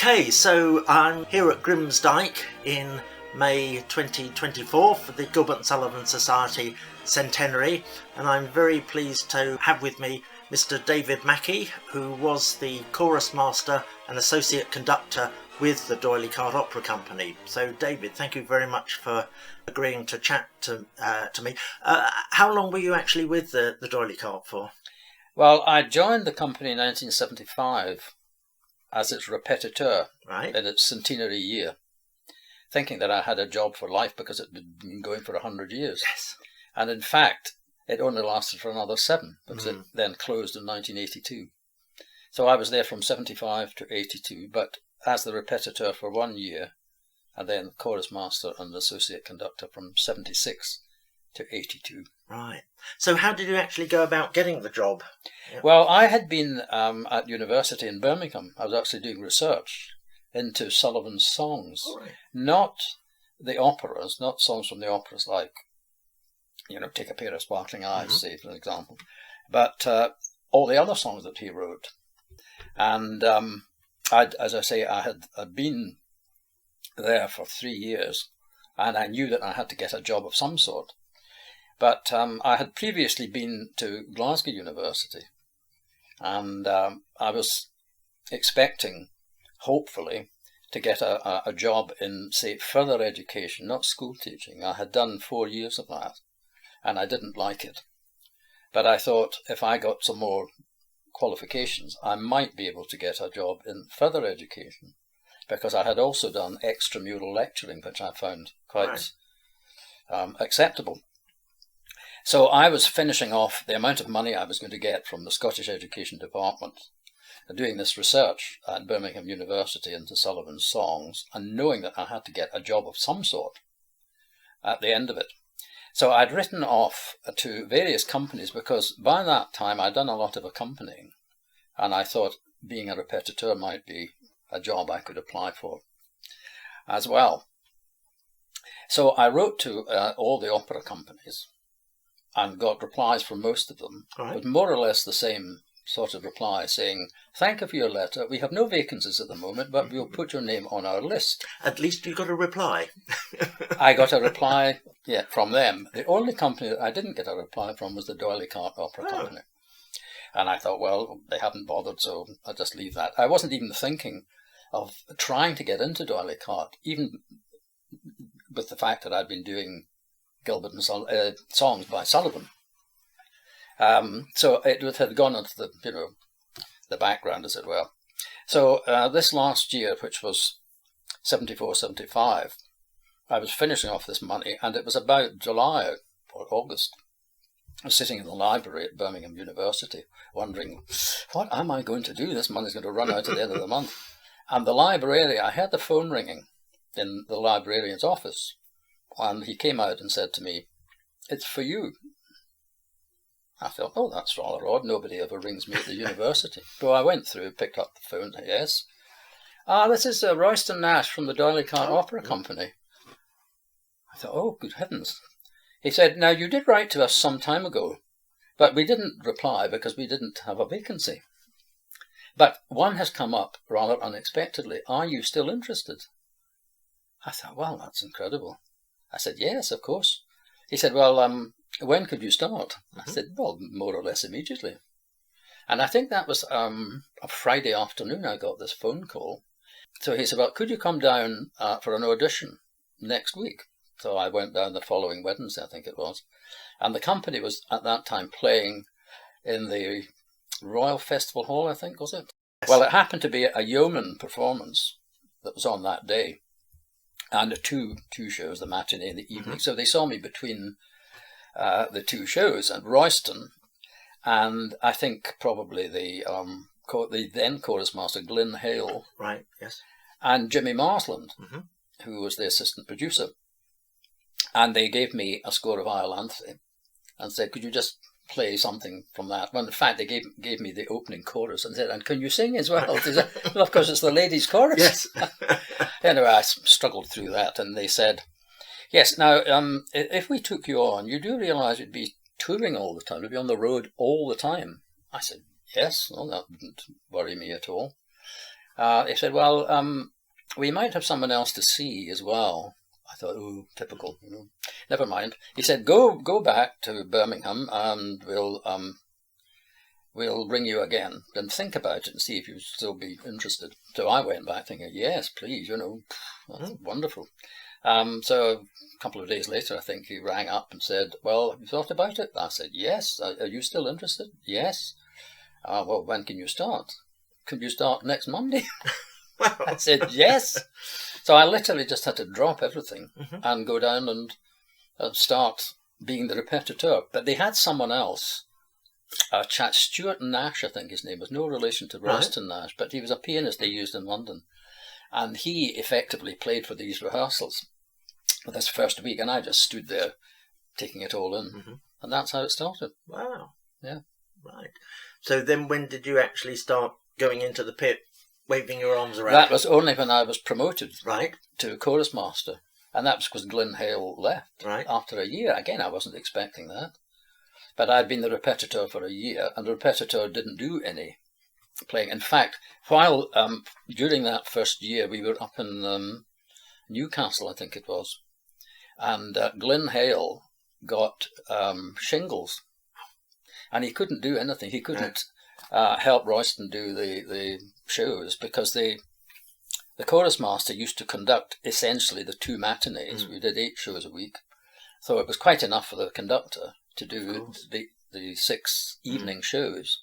Okay, so I'm here at Grimsdyke in May 2024 for the Gilbert and Sullivan Society Centenary, and I'm very pleased to have with me Mr. David Mackie, who was the chorus master and associate conductor with the D'Oyly Carte Opera Company. So David, thank you very much for agreeing to chat to me. How long were you actually with the D'Oyly Carte for? Well, I joined the company in 1975 as its repetiteur in its centenary year, thinking that I had a job for life because it had been going for 100 years. Yes. And in fact, it only lasted for another 7 because it then closed in 1982. So I was there from 75 to 82, but as the repetiteur for 1 year, and then chorus master and associate conductor from 76 to 82. Right. So how did you actually go about getting the job? Yep. Well, I had been at university in Birmingham. I was actually doing research into Sullivan's songs. Right. Not the operas, not songs from the operas like, Take a Pair of Sparkling Eyes, say, for example, but all the other songs that he wrote. And as I say, I had been there for 3 years, and I knew that I had to get a job of some sort. But I had previously been to Glasgow University, and I was expecting, hopefully, to get a job in, say, further education, not school teaching. I had done 4 years of that, and I didn't like it. But I thought if I got some more qualifications, I might be able to get a job in further education, because I had also done extramural lecturing, which I found quite acceptable. So I was finishing off the amount of money I was going to get from the Scottish Education Department, doing this research at Birmingham University into Sullivan's songs, and knowing that I had to get a job of some sort at the end of it. So I'd written off to various companies, because by that time I'd done a lot of accompanying, and I thought being a repetiteur might be a job I could apply for as well. So I wrote to all the opera companies, and got replies from most of them, but more or less the same sort of reply, saying, "Thank you for your letter. We have no vacancies at the moment, but we'll put your name on our list." At least you got a reply. I got a reply from them. The only company that I didn't get a reply from was the D'Oyly Carte Opera Company. And I thought, well, they haven't bothered, so I'll just leave that. I wasn't even thinking of trying to get into D'Oyly Carte, even with the fact that I'd been doing Gilbert and songs by Sullivan. So it had gone into the background, as it were. So this last year, which was 74, 75, I was finishing off this money, and it was about July or August. I was sitting in the library at Birmingham University, wondering, what am I going to do? This money's going to run out at the end of the month. And the librarian, I heard the phone ringing in the librarian's office. And he came out and said to me, "It's for you." I thought, oh, that's rather odd. Nobody ever rings me at the university. So I went through, picked up the phone. Yes. This is Royston Nash from the D'Oyly Carte Opera Company. I thought, oh, good heavens. He said, "Now, you did write to us some time ago, but we didn't reply because we didn't have a vacancy. But one has come up rather unexpectedly. Are you still interested?" I thought, well, that's incredible. I said, yes, of course. He said, well, when could you start? I said, well, more or less immediately. And I think that was a Friday afternoon I got this phone call. So he said, well, could you come down for an audition next week? So I went down the following Wednesday, I think it was. And the company was at that time playing in the Royal Festival Hall, I think, was it? Yes. Well, it happened to be a yeoman performance that was on that day. And two shows, the matinee and the evening. So they saw me between the 2 shows, and Royston, and I think probably the then chorus master Glyn Hale, and Jimmy Marsland, who was the assistant producer. And they gave me a score of Iolanthe and said, "Could you just play something from that?" Well, in fact, they gave me the opening chorus and said, "And can you sing as well?" Said, well, of course, it's the ladies' chorus. Yes. Anyway, I struggled through that, and they said, "Yes, now, if we took you on, you do realise you'd be touring all the time, you'd be on the road all the time." I said, "Yes, well, that wouldn't worry me at all." He said, well, we might have someone else to see as well. I thought, oh, typical. Never mind. He said, go back to Birmingham and we'll ring you again. Then think about it and see if you'd still be interested. So I went back thinking, yes, please, that's wonderful. So a couple of days later, I think he rang up and said, well, have you thought about it? I said, yes. Are you still interested? Yes. Well, when can you start? Can you start next Monday? I said, yes. So I literally just had to drop everything and go down and start being the repetiteur. But they had someone else, a chap, Stuart Nash, I think his name was, no relation to Royston Nash, but he was a pianist they used in London. And he effectively played for these rehearsals for this first week, and I just stood there taking it all in. And that's how it started. Wow. Yeah. Right. So then when did you actually start going into the pit, waving your arms around? That was only when I was promoted to chorus master. And that was because Glyn Hale left after a year. Again, I wasn't expecting that. But I'd been the repetiteur for a year, and the repetiteur didn't do any playing. In fact, while during that first year, we were up in Newcastle, I think it was, and Glyn Hale got shingles, and he couldn't do anything. He couldn't help Royston do the shows because the chorus master used to conduct essentially the 2 matinees. We did 8 shows a week, so it was quite enough for the conductor to do the 6 evening shows.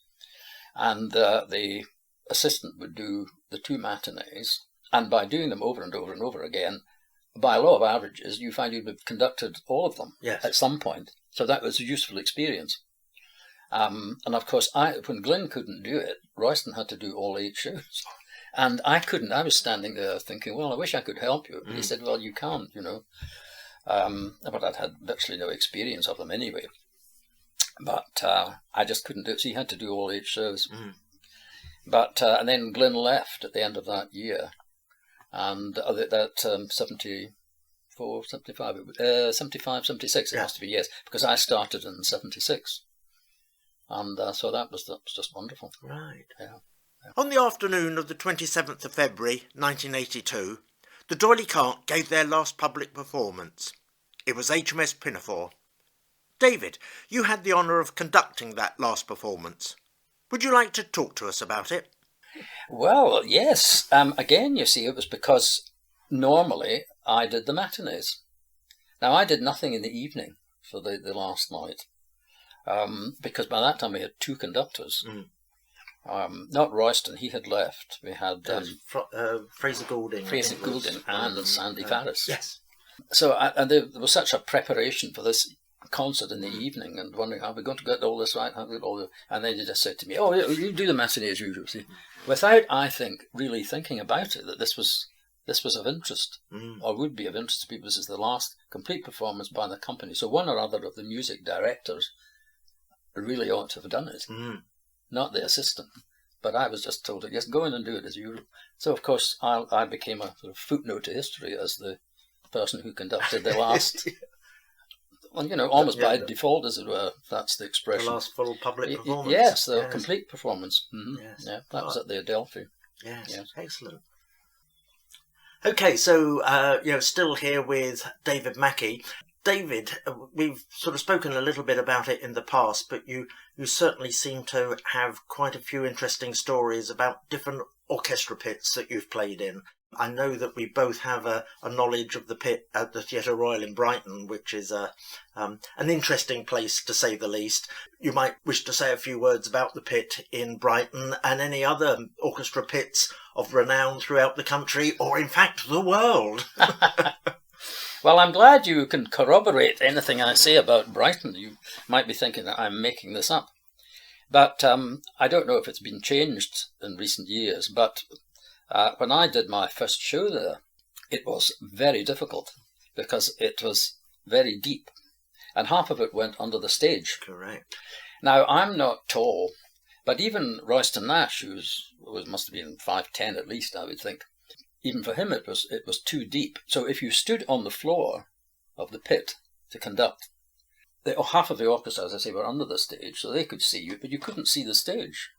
And the assistant would do the 2 matinees, and by doing them over and over and over again, by law of averages, you find you'd have conducted all of them at some point. So that was a useful experience. And of course, when Glyn couldn't do it, Royston had to do all 8 shows. And I couldn't. I was standing there thinking, well, I wish I could help you. But he said, well, you can't, But I'd had virtually no experience of them anyway. But I just couldn't do it. So he had to do all 8 shows. But and then Glyn left at the end of that year. And that 74, 75, 75, 76, it must be, yes. Because I started in 76. And so that was just wonderful. Right. Yeah. On the afternoon of the 27th of February 1982, the D'Oyly Carte gave their last public performance. It was HMS Pinafore. David, you had the honour of conducting that last performance. Would you like to talk to us about it? Well, yes. Again, you see, it was because normally I did the matinees. Now, I did nothing in the evening for the last night, because by that time we had 2 conductors. Not Royston, he had left. We had Fraser Goulding. Fraser Goulding and Sandy Farris. Yes. So and there was such a preparation for this concert in the evening, and wondering how we're going to get all this right, and they just said to me, "Oh, you do the matinee as usual." See, without, I think, really thinking about it, that this was of interest, or would be of interest to people. This is the last complete performance by the company, so one or other of the music directors really ought to have done it, not the assistant. But I was just told, yes, go in and do it as usual. So of course I became a sort of footnote to history as the person who conducted the last. Well, almost by default, as it were, if that's the expression. The last full public performance. Yes, the complete performance. Yes. Yeah, that was at the Adelphi. Yes, excellent. Okay, so, still here with David Mackie. David, we've sort of spoken a little bit about it in the past, but you certainly seem to have quite a few interesting stories about different orchestra pits that you've played in. I know that we both have a knowledge of the pit at the Theatre Royal in Brighton, which is an interesting place to say the least. You might wish to say a few words about the pit in Brighton and any other orchestra pits of renown throughout the country, or in fact the world. Well, I'm glad you can corroborate anything I say about Brighton. You might be thinking that I'm making this up. But I don't know if it's been changed in recent years, but when I did my first show there, it was very difficult because it was very deep, and half of it went under the stage. Correct. Now, I'm not tall, but even Royston Nash, who must have been 5'10" at least, I would think, even for him it was too deep. So if you stood on the floor of the pit to conduct, half of the orchestra, as I say, were under the stage, so they could see you, but you couldn't see the stage.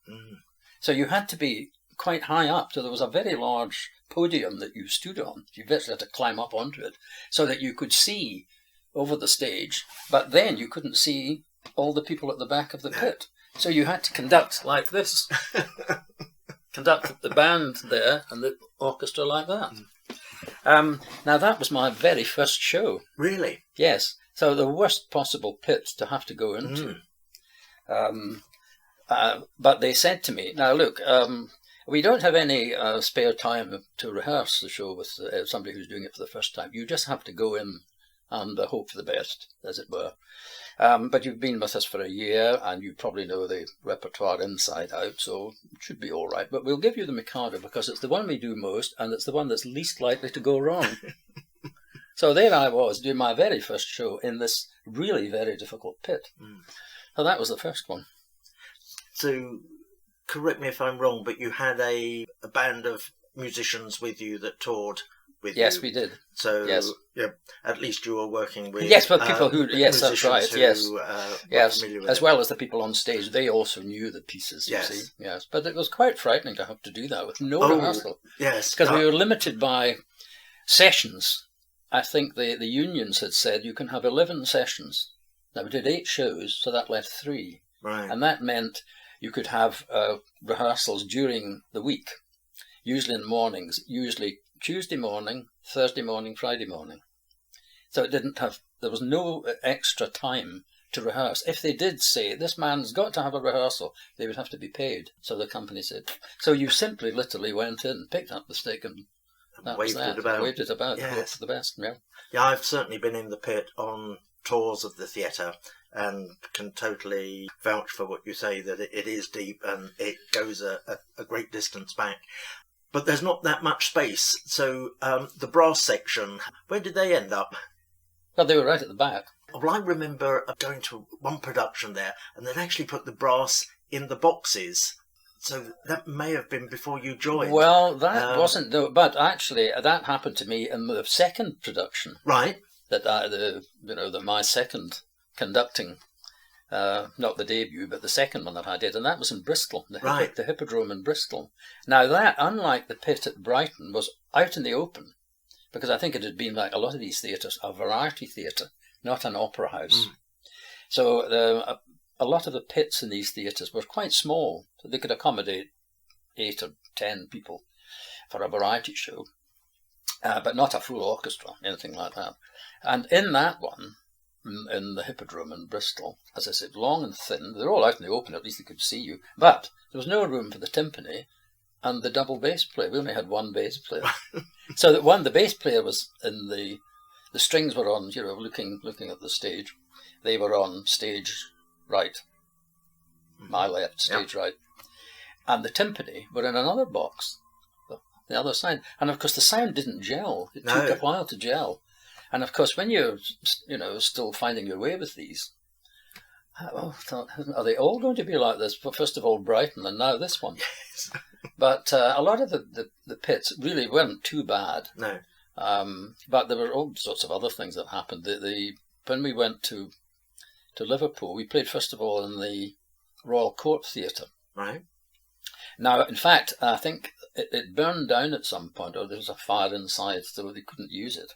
So you had to be quite high up, so there was a very large podium that you stood on. You basically had to climb up onto it so that you could see over the stage, but then you couldn't see all the people at the back of the pit. So you had to conduct like this. Conduct the band there and the orchestra like that. Now that was my very first show. Really? Yes. So the worst possible pit to have to go into. But they said to me, now look, we don't have any spare time to rehearse the show with somebody who's doing it for the first time. You just have to go in and hope for the best, as it were. But you've been with us for a year and you probably know the repertoire inside out, so it should be all right. But we'll give you the Mikado because it's the one we do most and it's the one that's least likely to go wrong. So there I was doing my very first show in this really very difficult pit. So that was the first one. So, correct me if I'm wrong, but you had a band of musicians with you that toured with you. Yes, we did. So, yes. Yeah, at least you were working with... Yes, but people who... Yes, that's right, who, yes. Yes, as it. well as the people on stage, they also knew the pieces, you see. Yes, but it was quite frightening to have to do that with no rehearsal. Yes. Because we were limited by sessions. I think the unions had said you can have 11 sessions. Now, we did 8 shows, so that left 3. Right. And that meant you could have rehearsals during the week, usually in the mornings, usually Tuesday morning, Thursday morning, Friday morning. So it didn't have, there was no extra time to rehearse. If they did say, this man's got to have a rehearsal, they would have to be paid. So the company said, so you simply literally went in, picked up the stick and that waved was that. Waved it about, hope for the best, yeah. Yeah, I've certainly been in the pit on tours of the theatre and can totally vouch for what you say, that it is deep and it goes a great distance back. But there's not that much space. So the brass section, where did they end up? Well, they were right at the back. Well, I remember going to one production there and they'd actually put the brass in the boxes. So that may have been before you joined. Well, that wasn't, but actually that happened to me in the second production. Right. That my second conducting, not the debut, but the second one that I did, and that was in Bristol, the Hippodrome in Bristol. Now that, unlike the pit at Brighton, was out in the open, because I think it had been like a lot of these theatres, a variety theatre, not an opera house. So a lot of the pits in these theatres were quite small, so they could accommodate 8 or 10 people for a variety show, but not a full orchestra, anything like that. And in that one, in the Hippodrome in Bristol, as I said, long and thin, they're all out in the open, at least they could see you, but there was no room for the timpani and the double bass player. We only had one bass player. So that the bass player was in the strings were on, looking at the stage. They were on stage right, my left, stage right. And the timpani were in another box, the other side. And of course the sound didn't gel. It took a while to gel. And of course when you're, still finding your way with these, I thought, are they all going to be like this? First of all, Brighton, and now this one. Yes. But a lot of the pits really weren't too bad. No. But there were all sorts of other things that happened. When we went to Liverpool, we played first of all in the Royal Court Theatre. Right. Now, in fact, I think it burned down at some point, or there was a fire inside, so they couldn't use it.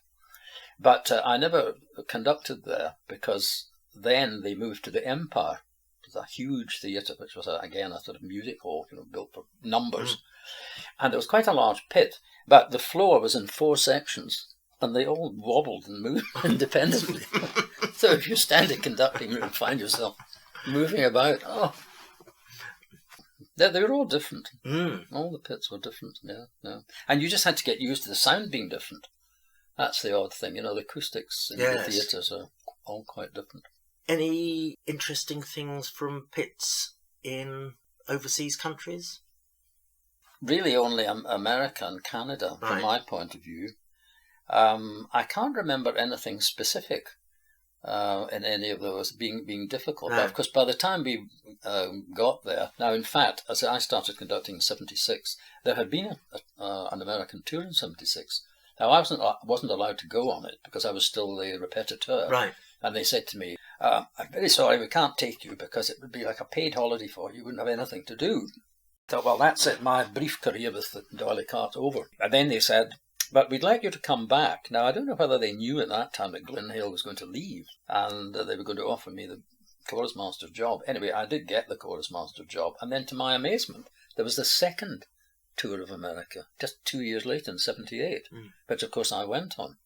But I never conducted there because then they moved to the Empire. It was a huge theatre, which was, again, a sort of music hall, built for numbers. And it was quite a large pit, but the floor was in 4 sections, and they all wobbled and moved independently. So if you're standing conducting and find yourself moving about, they were all different. All the pits were different, yeah. And you just had to get used to the sound being different. That's the odd thing, the acoustics in the theatres are all quite different. Any interesting things from pits in overseas countries? Really only America and Canada, from my point of view. I can't remember anything specific in any of those being difficult. But of course, by the time we got there, now in fact, as I started conducting in 76, there had been an American tour in 76. Now I wasn't allowed to go on it because I was still the repetiteur. Right. And they said to me, I'm very sorry, we can't take you because it would be like a paid holiday for you. You wouldn't have anything to do. thought, well, that's it, my brief career with the D'Oyly Carte over. And then they said, but we'd like you to come back. Now, I don't know whether they knew at that time that Glyn Hale was going to leave, and they were going to offer me the chorus master job. Anyway, I did get the chorus master job, and then to my amazement, there was the second tour of America, just 2 years later in 78, which of course I went on.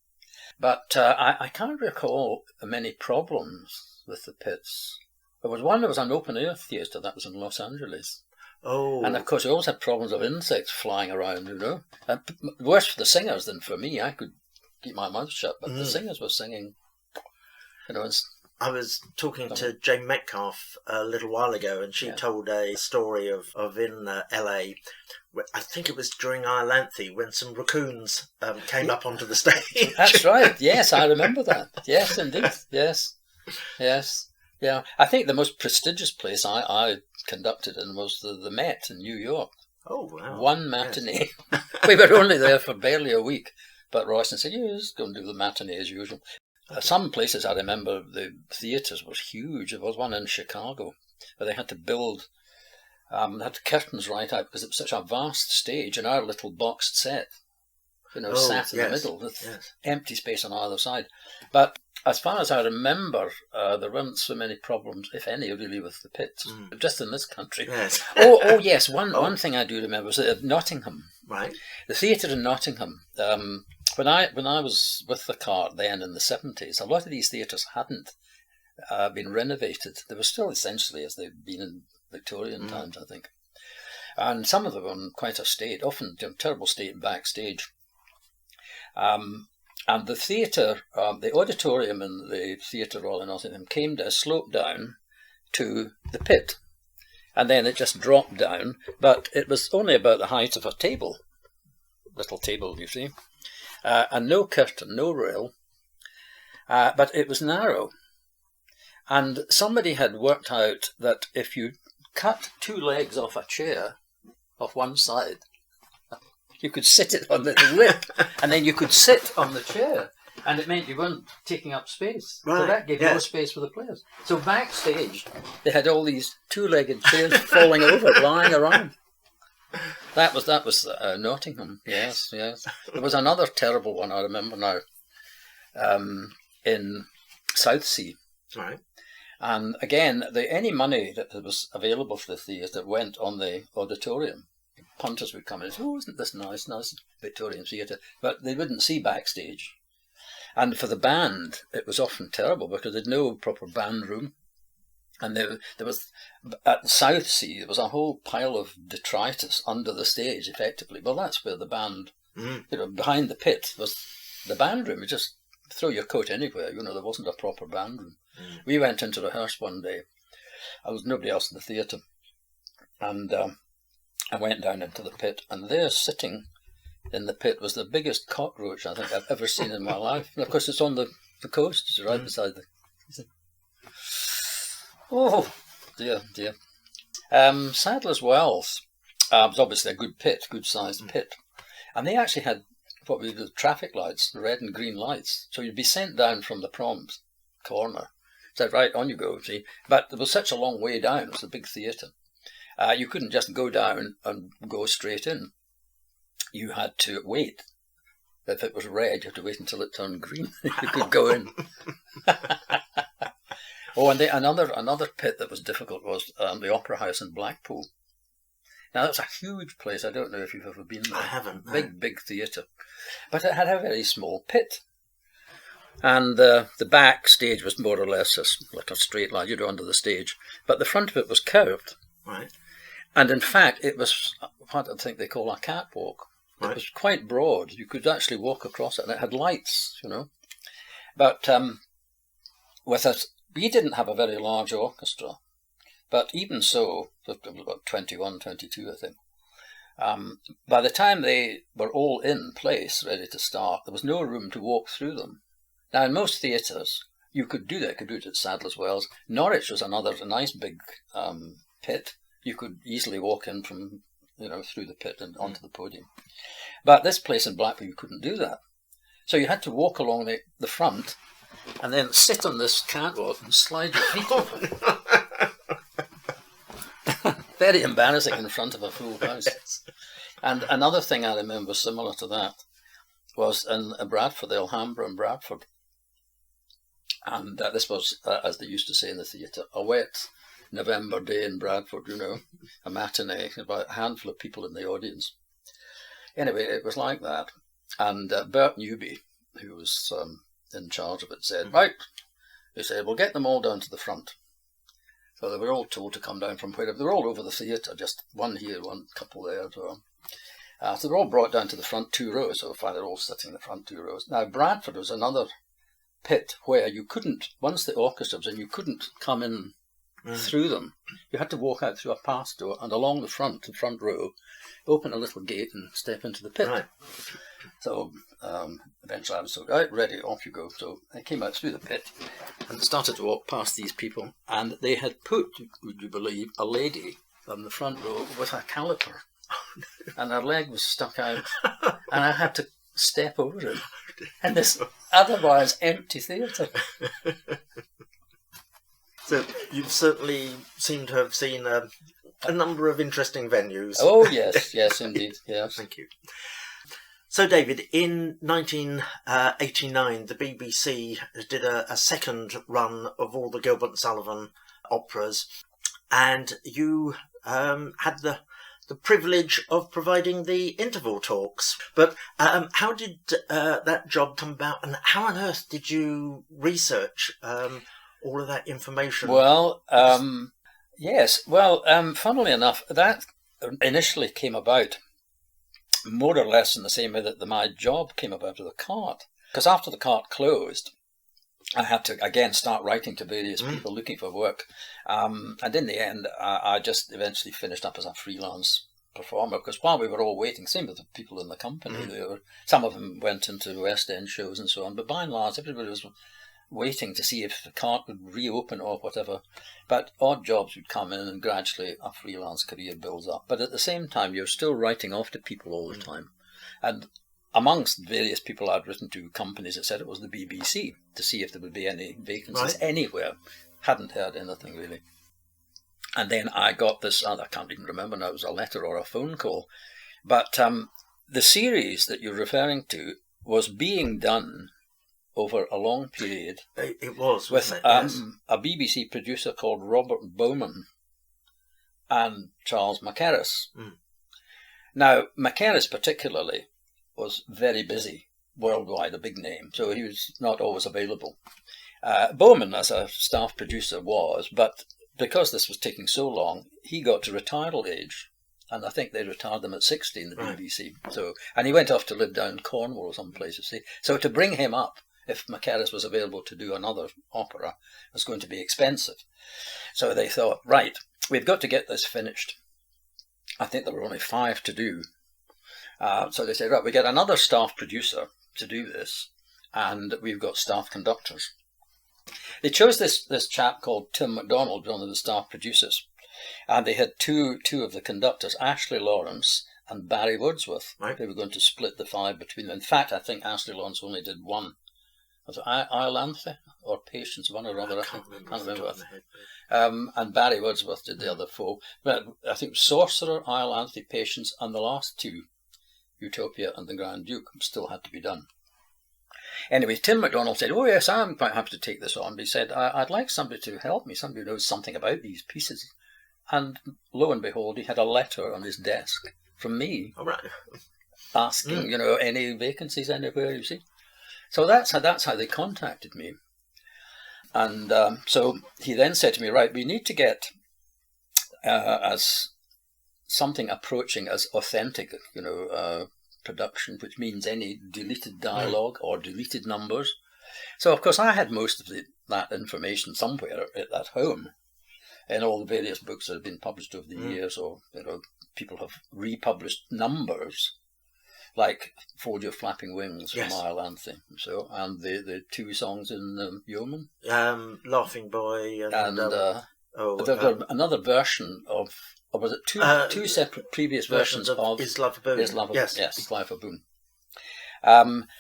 But I can't recall many problems with the pits. There was one, there was an open-air theatre that was in Los Angeles. Oh. And of course, we always had problems of insects flying around, you know. And worse for the singers than for me. I could keep my mouth shut, but the singers were singing, you know. I was talking to Jane Metcalf a little while ago, and she told a story of in LA. I think it was during Iolanthe when some raccoons came up onto the stage. That's right. Yes, I remember that. Yes, indeed. Yes. Yeah. I think the most prestigious place I conducted in was the Met in New York. Oh, wow. One matinee. Yes. We were only there for barely a week, but Royston said, "Yeah, just go and do the matinee as usual." Some places I remember the theatres was huge. There was one in Chicago where they had to build, they had the curtains right out because it was such a vast stage, and our little boxed set, you know, sat in the middle with empty space on either side. But as far as I remember, there weren't so many problems, if any, really, with the pits, just in this country. Yes. oh, yes. One thing I do remember was at Nottingham. Right. The theatre in Nottingham. When I was with the Carte then in the 70s, a lot of these theatres hadn't been renovated. They were still essentially as they'd been in Victorian times, I think. And some of them were in quite a state, often in terrible state backstage. And the theatre, the auditorium in the Theatre Royal in Nottingham came to a slope down to the pit. And then it just dropped down, but it was only about the height of a table. Little table, you see. And no curtain, no rail. But it was narrow. And somebody had worked out that if you cut 2 legs off a chair, off one side, you could sit it on the lip, and then you could sit on the chair, and it meant you weren't taking up space. Right. So that gave more space for the players. So backstage, they had all these 2-legged chairs falling over, lying around. That was Nottingham. Yes. There was another terrible one I remember now, in Southsea. Right. And again, any money that was available for the theatre went on the auditorium. Punters would come in and say, "Oh, isn't this nice Victorian theatre?" But they wouldn't see backstage. And for the band, it was often terrible because they had no proper band room. And there was, at Southsea, there was a whole pile of detritus under the stage, effectively. Well, that's where the band, you know, behind the pit was the band room. You just throw your coat anywhere, you know, there wasn't a proper band room. We went in to rehearse one day. There was nobody else in the theatre. And I went down into the pit, and there sitting in the pit was the biggest cockroach I think I've ever seen in my life. And of course it's on the coast, it's right beside the... Oh, dear. Sadler's Wells was obviously a good pit, good-sized pit. And they actually had what we do, traffic lights, the red and green lights. So you'd be sent down from the proms corner. So right, on you go, see. But there was such a long way down, it was a big theatre. You couldn't just go down and go straight in. You had to wait. If it was red, you had to wait until it turned green. You could go in. Oh, and another pit that was difficult was the Opera House in Blackpool. Now, that's a huge place. I don't know if you've ever been there. I haven't. No. Big theatre. But it had a very small pit. And the back stage was more or less like a straight line. You'd go under the stage. But the front of it was curved. Right. And in fact, it was what I think they call a catwalk. Right. It was quite broad. You could actually walk across it. And it had lights, you know. But we didn't have a very large orchestra. But even so, it was about 21, 22, I think. By the time they were all in place, ready to start, there was no room to walk through them. Now, in most theatres, you could do that. You could do it at Sadler's Wells. Norwich was a nice big pit. You could easily walk in from, through the pit and onto the podium. But this place in Blackpool, you couldn't do that. So you had to walk along the front and then sit on this catwalk and slide your feet over. very embarrassing in front of a full house. Yes. And another thing I remember similar to that was in Bradford, the Alhambra in Bradford. And this was, as they used to say in the theatre, a wet November day in Bradford, you know, a matinee, about a handful of people in the audience. Anyway, it was like that. And Bert Newby, who was in charge of it, said, right, he said, we'll get them all down to the front. So they were all told to come down from wherever. They were all over the theatre, just one here, one couple there. So they were all brought down to the front 2 rows. So they're all sitting in the front 2 rows. Now, Bradford was another pit where you couldn't, once the orchestra was in, you couldn't come in through them. You had to walk out through a pass door and along the front row, open a little gate and step into the pit. Right. So eventually I was told, right, ready, off you go. So I came out through the pit and started to walk past these people, and they had put, would you believe, a lady on the front row with a caliper, and her leg was stuck out, and I had to step over it in this otherwise empty theatre. So you've certainly seemed to have seen a number of interesting venues. Oh yes, yes indeed, yes. Thank you. So David, in 1989 the BBC did a second run of all the Gilbert and Sullivan operas, and you had the privilege of providing the interval talks. But how did that job come about, and how on earth did you research all of that information? Well, yes. Well, funnily enough, that initially came about more or less in the same way that my job came about with the Carte. Because after the Carte closed, I had to again start writing to various people looking for work. And in the end, I just eventually finished up as a freelance performer, because while we were all waiting, same with the people in the company, some of them went into West End shows and so on, but by and large everybody was waiting to see if the Carte would reopen or whatever. But odd jobs would come in, and gradually a freelance career builds up. But at the same time, you're still writing off to people all the time. And amongst various people I'd written to, companies, etc., it was the BBC, to see if there would be any vacancies anywhere. Hadn't heard anything really. And then I got this, I can't even remember now, it was a letter or a phone call. But the series that you're referring to was being done over a long period. It was, with yes. A BBC producer called Robert Bowman and Charles Mackerras. Now, Mackerras particularly was very busy worldwide, a big name, so he was not always available. Bowman, as a staff producer, was, but because this was taking so long, he got to retiral age, and I think they retired him at 60 in the BBC. So, and he went off to live down in Cornwall or someplace, you see. So to bring him up, if Mackerras was available to do another opera, was going to be expensive. So they thought, right, we've got to get this finished. I think there were only 5 to do. So they said, right, we get another staff producer to do this, and we've got staff conductors. They chose this chap called Tim MacDonald, one of the staff producers, and they had two of the conductors, Ashley Lawrence and Barry Wordsworth. They were going to split the 5 between them. In fact, I think Ashley Lawrence only did one. Was it Iolanthe or Patience, one or other? I can't remember. And Barry Wordsworth did the other 4. But I think Sorcerer, Iolanthe, Patience, and the last 2, Utopia and the Grand Duke, still had to be done. Anyway, Tim MacDonald said, oh yes, I'm quite happy to take this on. But he said, I'd like somebody to help me, somebody who knows something about these pieces. And lo and behold, he had a letter on his desk from me, asking, you know, any vacancies anywhere, you see. So that's how they contacted me. And so he then said to me, right, we need to get as something approaching as authentic, you know, production, which means any deleted dialogue or deleted numbers. So, of course, I had most of that information somewhere at home in all the various books that have been published over the years, or, you know, people have republished numbers, like Fold Your Flapping Wings from Iolanthe, so, and the 2 songs in Yeoman. Laughing Boy and another version of, or was it two separate previous versions of Is Love a Boon? Is Love a, yes, Life a Boon.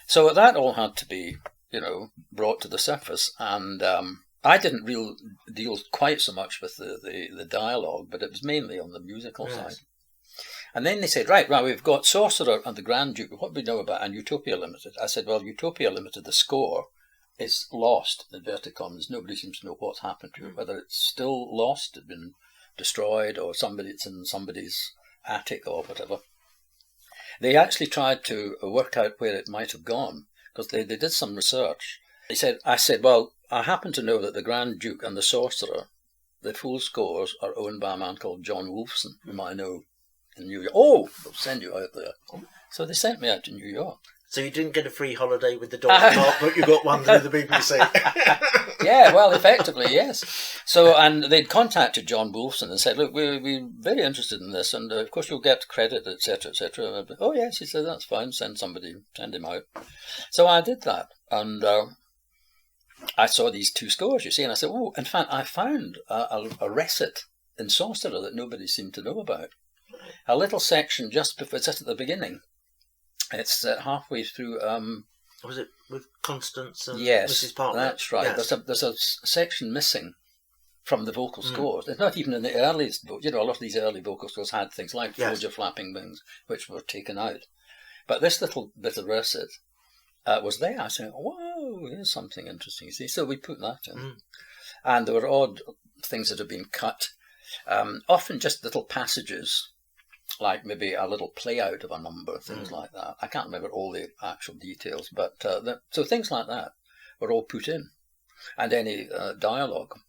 So that all had to be, you know, brought to the surface, and I didn't deal quite so much with the dialogue, but it was mainly on the musical side. And then they said, right, we've got Sorcerer and the Grand Duke. What do we know about and Utopia Limited? I said, well, Utopia Limited, the score is lost, in inverted commas. Nobody seems to know what's happened to it, whether it's still lost, it's been destroyed, or it's in somebody's attic or whatever. They actually tried to work out where it might have gone, because they did some research. I said, well, I happen to know that the Grand Duke and the Sorcerer, the full scores are owned by a man called John Wolfson, whom I know in New York. Oh, they'll send you out there. So they sent me out to New York. So you didn't get a free holiday with the D'Oyly Carte, but you got one through the BBC. Yeah, well, effectively, yes. So, and they'd contacted John Wolfson and said, look, we're very interested in this, and of course you'll get credit, etc., etc. Oh, yes, he said, that's fine, send him out. So I did that, and I saw these two scores, you see, and I said, oh, in fact, I found a recit in Sorcerer that nobody seemed to know about. A little section just at the beginning. It's halfway through. Was it with Constance and yes, Mrs. Parker? That's right. Yes. There's a section missing from the vocal scores. It's not even in the earliest. A lot of these early vocal scores had things like "Fold Your Flapping Wings," which were taken out. But this little bit of recit was there. I said, "Whoa, here's something interesting." You see, so we put that in, and there were odd things that had been cut. Often just little passages, like maybe a little play out of a number, things like that. I can't remember all the actual details, but so things like that were all put in, and any dialogue.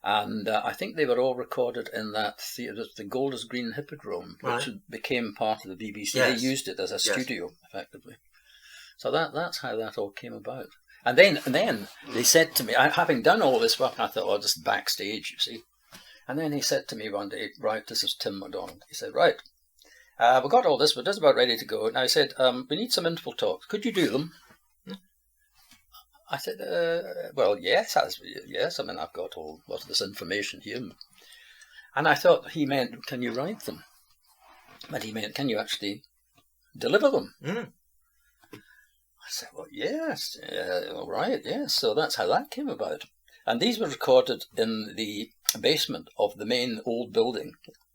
And I think they were all recorded in that theatre, the Golders Green Hippodrome, which became part of the BBC. Yes. They used it as a studio, effectively. So that's how that all came about. And then they said to me, having done all this work, I thought, oh, just backstage, you see. And then he said to me one day, right, this is Tim MacDonald. He said, right, we've got all this, we're just about ready to go. And I said, we need some interval talks. Could you do them? I said, well, yes. Yes, I mean, I've got a lot of this information here. And I thought he meant, can you write them? But he meant, can you actually deliver them? I said, well, yes, all right, yes. So that's how that came about. And these were recorded in the basement of the main old building.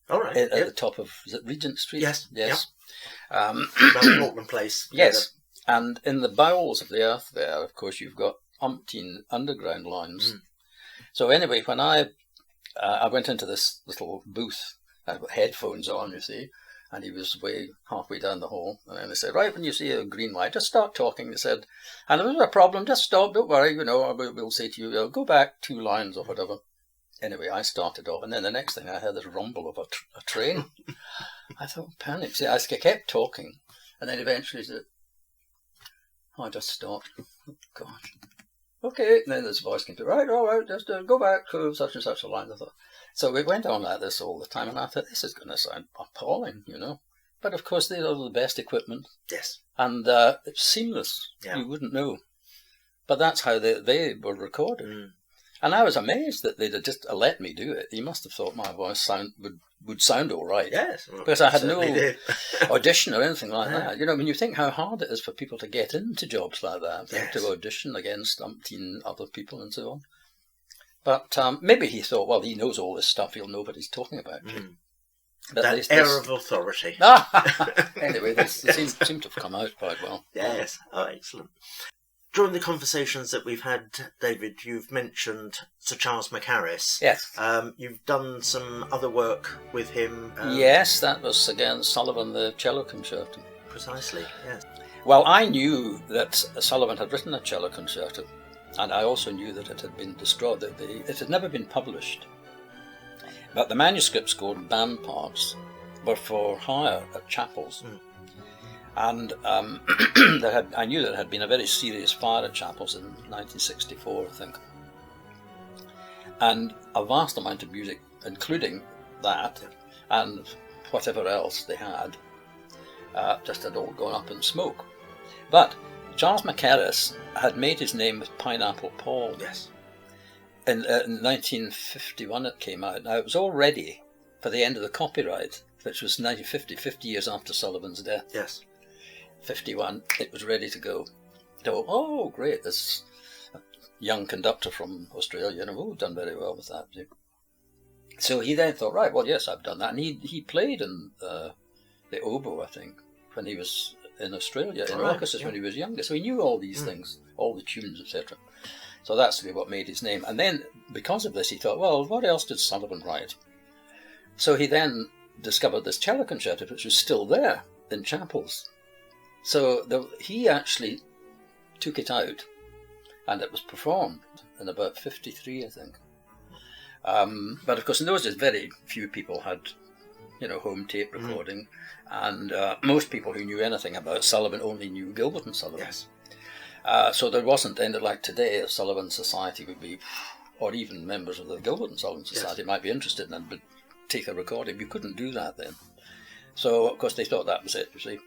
All right. At the top of, is it Regent Street? Yes. Yes. Around Portland Place. Yes. And in the bowels of the earth there, of course, you've got umpteen underground lines. So anyway, when I went into this little booth, I had headphones on, you see, and he was halfway down the hall. And then they said, right, when you see a green light, just start talking. They said, and if there's a problem, just stop, don't worry, we'll say to you, go back 2 lines or whatever. Anyway, I started off, and then the next thing I heard this rumble of a train. I thought, panic. See, I kept talking, and then eventually I just stopped. Oh, God. Okay, and then this voice came to, right, all right, just go back to such and such a line. I thought, so we went on like this all the time, and I thought, this is going to sound appalling, But of course, they are the best equipment. Yes. And it's seamless. Yeah. You wouldn't know. But that's how they were recorded. And I was amazed that they'd just let me do it. You must have thought my voice would sound all right. Yes. Because I had no audition or anything like that. When you think how hard it is for people to get into jobs like that, to audition against umpteen other people and so on. But maybe he thought, well, he knows all this stuff, he'll know what he's talking about. But that air of authority. Anyway, they seem to have come out quite well. Yes. Oh, excellent. During the conversations that we've had, David, you've mentioned Sir Charles Mackerras. Yes. You've done some other work with him. Yes, that was, again, Sullivan, the cello concerto. Precisely, yes. Well, I knew that Sullivan had written a cello concerto, and I also knew that it had been destroyed, that it had never been published. But the manuscripts called band parts were for hire at chapels. And I knew there had been a very serious fire at chapels in 1964, I think. And a vast amount of music, including that, and whatever else they had, just had all gone up in smoke. But Charles Mackerras had made his name with Pineapple Paul. Yes. In 1951 it came out. Now it was all ready for the end of the copyright, which was 1950, 50 years after Sullivan's death. Yes. 51, it was ready to go. So, oh, great, this young conductor from Australia, and we've done very well with that. So he then thought, right, well, yes, I've done that. And he played in the oboe, I think, when he was in Australia, in orchestras when he was younger. So he knew all these things, all the tunes, etc. So that's really what made his name. And then, because of this, he thought, well, what else did Sullivan write? So he then discovered this cello concerto, which was still there in chapels. So he actually took it out, and it was performed in about 53, I think. But of course, in those days, very few people had, home tape recording, and most people who knew anything about Sullivan only knew Gilbert and Sullivan. Yes. So there wasn't any, like today, a Sullivan Society would be, or even members of the Gilbert and Sullivan Society might be interested in it, but take a recording. You couldn't do that then. So, of course, they thought that was it, you see.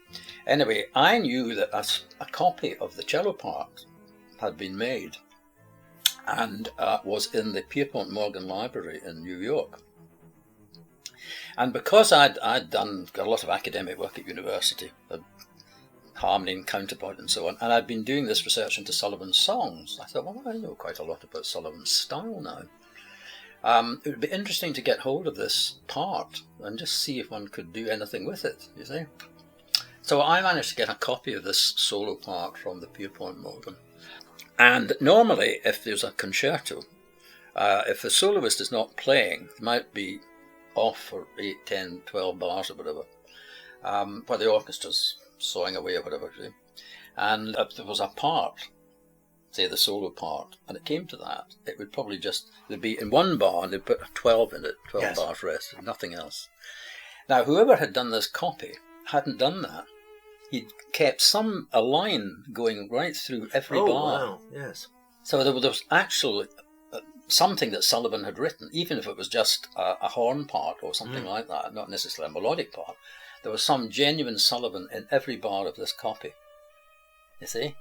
Anyway, I knew that a copy of the cello part had been made and was in the Pierpont Morgan Library in New York. And because I'd done a lot of academic work at university, harmony and counterpoint and so on, and I'd been doing this research into Sullivan's songs, I thought, well, I know quite a lot about Sullivan's style now. It would be interesting to get hold of this part and just see if one could do anything with it, you see. So I managed to get a copy of this solo part from the Pierpont Morgan. And normally, if there's a concerto, if the soloist is not playing, it might be off for 8, 10, 12 bars or whatever, while the orchestra's sawing away or whatever. See? And if there was a part, say the solo part, and it came to that, it would probably there'd be in one bar, and they'd put a 12 in it, 12 bars rest, nothing else. Now, whoever had done this copy hadn't done that. He'd kept a line going right through every bar. Oh, wow, yes. So there was actually something that Sullivan had written, even if it was just a horn part or something like that, not necessarily a melodic part. There was some genuine Sullivan in every bar of this copy, you see.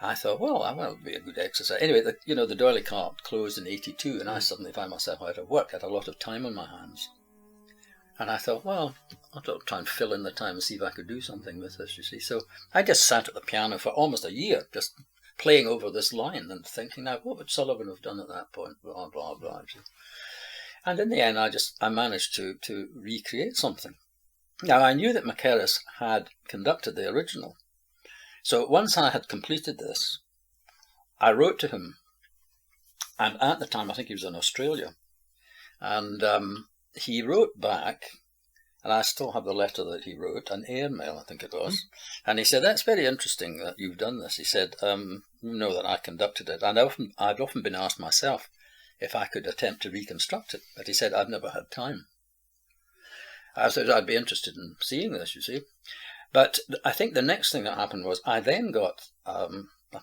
I thought, well, that would be a good exercise. Anyway, the D'Oyly Carte closed in 82, and I suddenly found myself out of work. I had a lot of time on my hands. And I thought, well, I'll try and fill in the time and see if I could do something with this, you see. So I just sat at the piano for almost a year, just playing over this line and thinking, now, what would Sullivan have done at that point? Blah, blah, blah. And in the end, I managed to recreate something. Now, I knew that Mackerras had conducted the original. So once I had completed this, I wrote to him. And at the time, I think he was in Australia. And he wrote back, and I still have the letter that he wrote, an airmail, I think it was. And he said, that's very interesting that you've done this. He said, you know that I conducted it. And I've often been asked myself if I could attempt to reconstruct it. But he said, I've never had time. I said, I'd be interested in seeing this, you see. But I think the next thing that happened was I then got a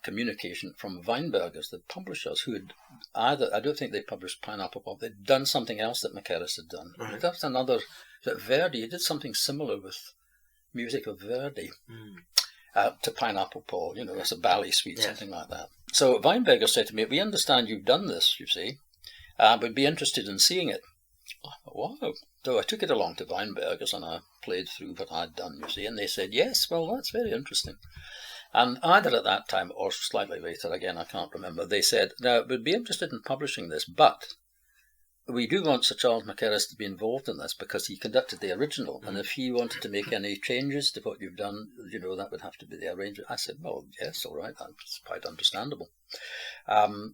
communication from Weinberger's, the publishers, who had I don't think they published Pineapple Pop, they'd done something else that Mackerras had done. Right. That's another, that Verdi, he did something similar with music of Verdi to Pineapple Paul, it's a ballet suite, something like that. So Weinberger said to me, we understand you've done this, you see, we'd be interested in seeing it. I thought, wow. So I took it along to Weinberger's and I played through what I'd done, you see, and they said, yes, well, that's very interesting. And either at that time or slightly later, again, I can't remember, they said, now, we'd be interested in publishing this, but we do want Sir Charles Mackerras to be involved in this because he conducted the original, and if he wanted to make any changes to what you've done, that would have to be the arrangement. I said, well, yes, all right, that's quite understandable.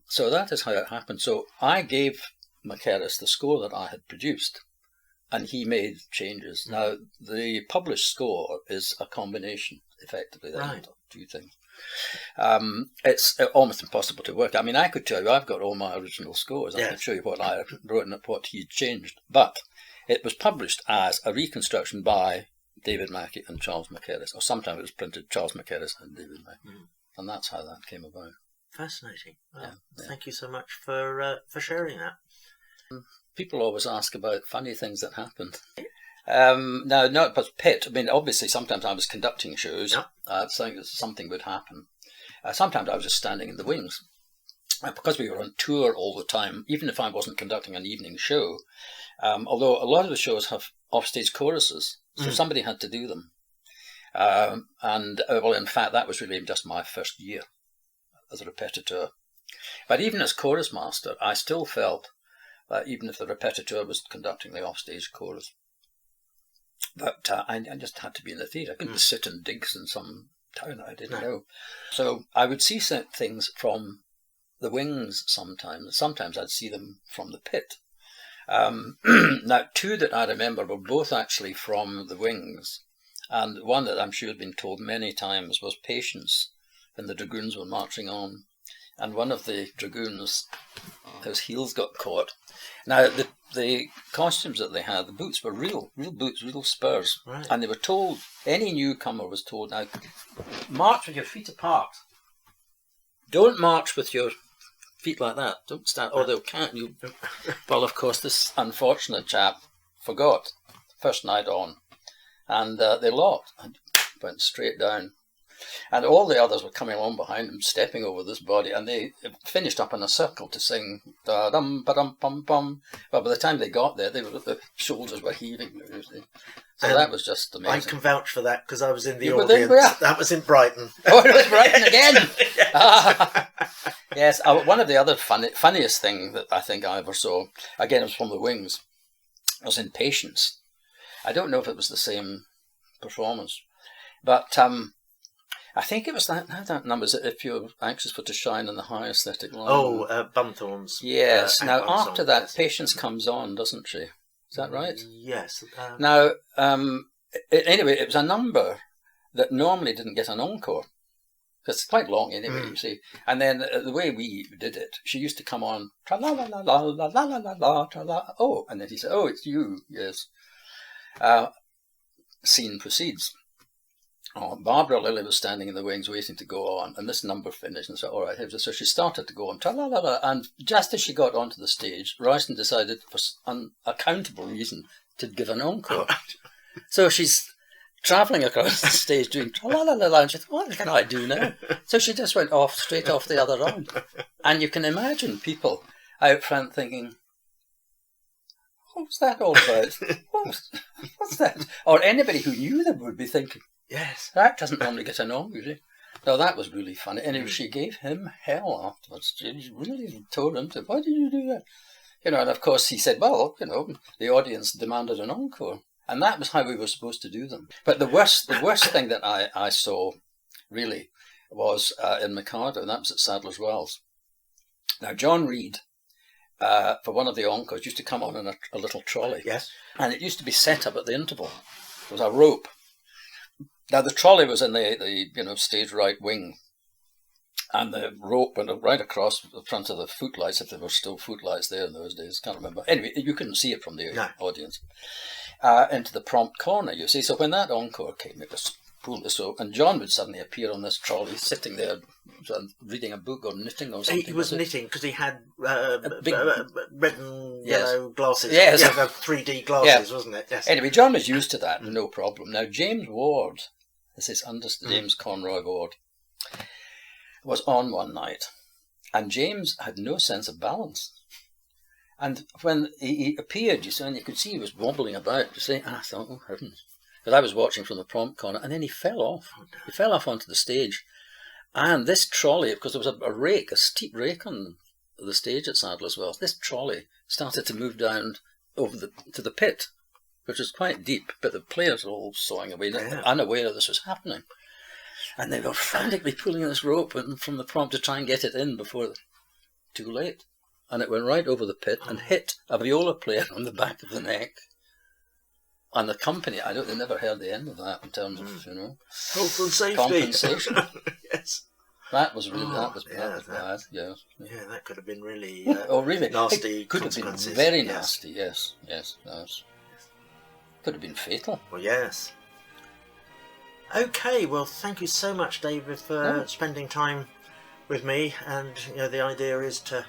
So that is how it happened. So I gave Mackerras the score that I had produced, and he made changes. Now, the published score is a combination, effectively, of two things. It's almost impossible to work. I mean, I could tell you I've got all my original scores. I could show you what I wrote and what he'd changed. But it was published as a reconstruction by David Mackie and Charles Mackerras, or sometimes it was printed Charles Mackerras and David Mackie. And that's how that came about. Fascinating. Well, thank you so much for sharing that. People always ask about funny things that happened. Now, not but Pitt. I mean, obviously, sometimes I was conducting shows, saying that something would happen. Sometimes I was just standing in the wings. Because we were on tour all the time, even if I wasn't conducting an evening show, although a lot of the shows have offstage choruses, so somebody had to do them. And, well, in fact, that was really just my first year as a repetiteur. But even as chorus master, I still felt that even if the repetiteur was conducting the offstage chorus, but I just had to be in the theatre. I couldn't sit in digs in some town I didn't know. So I would see things from the wings sometimes. Sometimes I'd see them from the pit. Now, two that I remember were both actually from the wings. And one that I'm sure had been told many times was Patience, when the dragoons were marching on. And one of the dragoons, his heels got caught. Now, the costumes that they had, the boots were real boots, real spurs. Right. And they were told, any newcomer was told, now, march with your feet apart. Don't march with your feet like that. Don't stand, or they'll count you. Well, of course, this unfortunate chap forgot first night on. And they locked and went straight down. And all the others were coming along behind him, stepping over this body, and they finished up in a circle to sing da-dum-ba-dum-bum-bum. But by the time they got there, the shoulders were heaving. So that was just amazing. I can vouch for that because I was in the You were audience. there, yeah. That was in Brighton. Oh, it was Brighton again. Yes. Yes, one of the other funniest thing that I think I ever saw, again, it was from the wings, was in Patience. I don't know if it was the same performance, but I think it was that number, is that if you're anxious for to shine in the high aesthetic line. Oh, Bunthorne's. Yes. Now, after song, that, yes. Patience comes on, doesn't she? Is that right? Yes. Now, anyway, it was a number that normally didn't get an encore. Because it's quite long anyway, you see. And then the way we did it, she used to come on, tra-la-la-la-la-la-la-la-la, tra-la. Oh, and then he said, oh, it's you, yes. Scene proceeds. Oh, Barbara Lilly was standing in the wings waiting to go on, and this number finished, and so, all right, so she started to go on, tra-la-la-la, and just as she got onto the stage, Royston decided, for unaccountable reason, to give an encore. So she's travelling across the stage doing tra-la-la-la-la, and she thought, what can I do now? So she just went off, straight off the other round. And you can imagine people out front thinking, what was that all about? What's that? Or anybody who knew them would be thinking, yes, that doesn't normally get a no, really. No, that was really funny. Anyway, she gave him hell afterwards. She really told him to, why did you do that? You know, and of course he said, well, you know, the audience demanded an encore. And that was how we were supposed to do them. But the worst thing that I saw, really, was in Mikado, and that was at Sadler's Wells. Now, John Reed, for one of the encores, used to come on in a little trolley. yes. And it used to be set up at the interval. There was a rope. Now, the trolley was in the stage right wing, and the rope went right across the front of the footlights, if there were still footlights there in those days, can't remember. Anyway, you couldn't see it from the audience, into the prompt corner, you see. So when that encore came, it was pulled this up, and John would suddenly appear on this trolley, sitting there, reading a book or knitting or something. He was knitting because he had big, red and yellow glasses. Yes. Yeah, 3D glasses, wasn't it? Yes. Anyway, John was used to that, no problem. Now, James Ward, this is James Conroy Ward, was on one night, and James had no sense of balance. And when he appeared, you see, and you could see he was wobbling about, you see, and I thought, oh heavens. Because I was watching from the prompt corner, and then he fell off. He fell off onto the stage. And this trolley, because there was a steep rake on the stage at Sadler's Wells, this trolley started to move down over to the pit, which was quite deep, but the players were all sawing away, unaware this was happening. And they were frantically pulling this rope from the prompt to try and get it in before too late. And it went right over the pit and hit a viola player on the back of the neck. And the company, they never heard the end of that in terms of, health and safety. Compensation. Yes. That was really, that was bad, yes. Yeah, that could have been really, really nasty it could have been very nasty, yes. Could have been fatal. Well, yes. Okay, well, thank you so much, David, for spending time with me. And, the idea is to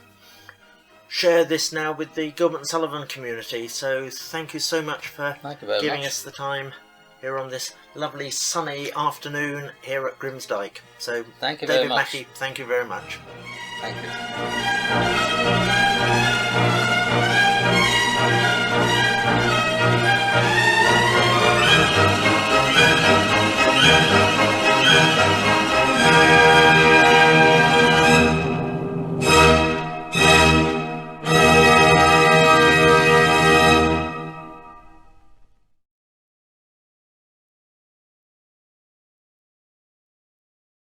share this now with the Gilbert and Sullivan community. So thank you so much for giving us the time here on this lovely sunny afternoon here at Grimsdyke. So thank you David very much. Mackie, thank you very much. Thank you.